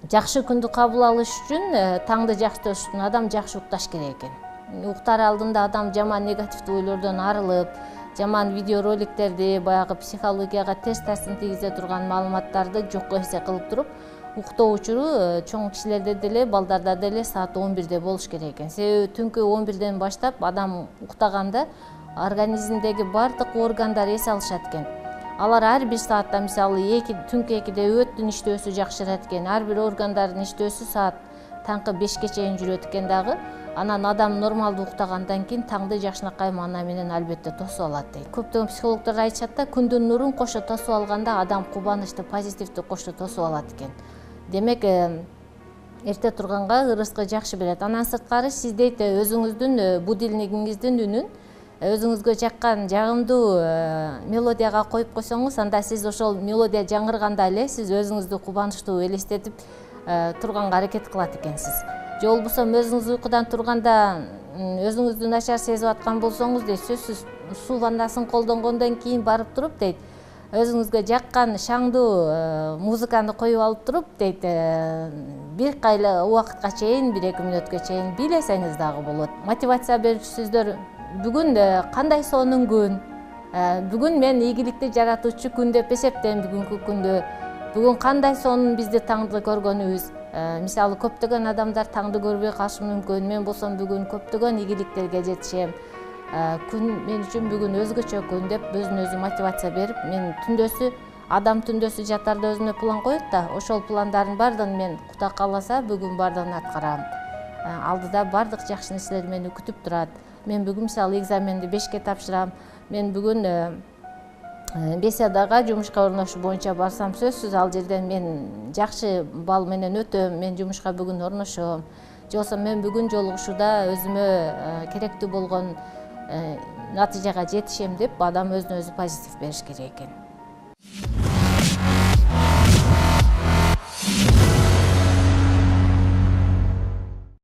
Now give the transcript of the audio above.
Жакшы күндү кабыл алыш үчүн таңды жакшы үчүн адам жакшы укташ керек экен. Уктар алдында адам жаман негативдүү ойлордон арылып, жаман видеороликтерди, баягы психологияга терс таасирин тийгизе турган маалыматтарды жокко эсе кылып туруп, уктоо учуру чоң кишилерде деле, балдарда деле саат 11-де болуш керек экен. Себеби түнкү 11-ден баштап адам уктаганда организмдеги бардык органдар эс алышат экен. Алар ар бир саатта, мисалы, түнкү 2-де өттүн иштөөсү жакшырат экен. Ар бир органдардын иштөөсү саат таңкы 5ке чейин жүрөт экен дагы. Анан адам нормалдуу уктагандан кийин таңды жакшынакай маана менен албетте тосуп алат дейт. Көптөгөн психологдор айтышат да, күндүн нурун кошо тосуп алганда адам кубанычты, позитивди кошо тосуп алат экен. Демек, эрте турганга ырыскы жакшы берет. Анан сырткары сиз дейт өзүңүздүн будильнигиңиздин үнүн өзүңүзгө жаккан жагымдуу мелодияга коюп койсоңуз, анда сиз ошол мелодия жаңырганда эле сиз өзүңүздү кубанычтуу элестетип турганга аракет кылат экенсиз. Же болбосо өзүңүз уйкудан турганда өзүңүздү начар сезип аткан болсоңуз, дейт, сөзсүз суу ваннасын колдонгондон кийин барып туруп, дейт, өзүңүзгө жаккан шаңдуу музыканы коюп алып туруп, дейт, бир кайла убакытка чейин, 1-2 мүнөткө чейин бийлесеңиз дагы болот. Мотивация берүүчү сөздөр: бүгүн кандай сонун күн, бүгүн мен ийгиликти жаратуучу күн деп эсептейм, бүгүнкү күндү, бүгүн кандай сонун бизди таңды көргөнүбүз. Мисалы, көптөгөн адамдар таңды көрбөй калышы мүмкүн. Мен болсом бүгүн көптөгөн ийгиликтерге жетишем. Күн мен үчүн бүгүн өзгөчө күн деп өзүнө өзү мотивация берип, мен адам түндөсү жатарда өзүнө план коет да, ошол пландардын баардыгын мен Кудай кааласа бүгүн баардыгын аткарам. Алдыда баардык жакшы нерселер мени күтүп турат. Мен бүгүн мисалы экзаменди 5ке тапшырам. Мен бүгүн беседага, жумушка орношуу боюнча барсам, сөзсүз ал жерден мен жакшы балл менен өтөм, мен жумушка бүгүн орношом. Же болбосо мен бүгүн жолугушууда өзүмө керектүү болгон натыйжага жетишем деп адам өзүнө өзү позитив бериш керек экен.